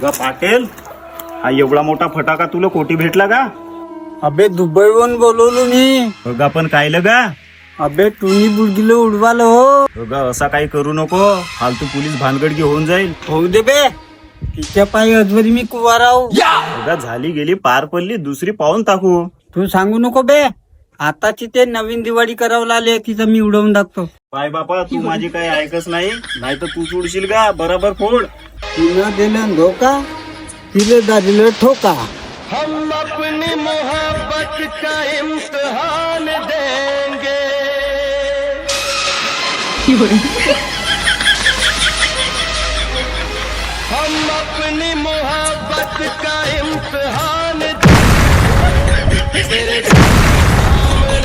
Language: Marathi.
गा पाटील, हा एवढा मोठा फटाका तुला कोटी भेटला का? अबे दुबईहून बोलवलो मी. गा पण कायलं गा? अबे टुनी बुडगीला उडवाल हो. गा असा काही करू नको, फालतू पोलीस भानगडगी होऊन जाईल. होऊ दे बे, तिच्या पायी अजवरी मी कुवाराव. गा झाली गेली पार पडली, दुसरी पाहून टाकू. तू सांगू नको बे, आताची ते नवीन दिवाळी करावं आले तिचं मी उडवून टाकतो. बाय बापा, तू माझी काही ऐकच नाही, नाही तर तू उडशील का? बराबर फोड. तिनं दिलं धोका, तिला दादिलं ठोका. हम अपनी मोहब्बत का इम्तिहान देंगे. हम अपनी मोहब्बत का इम्तिहान तेरे सामने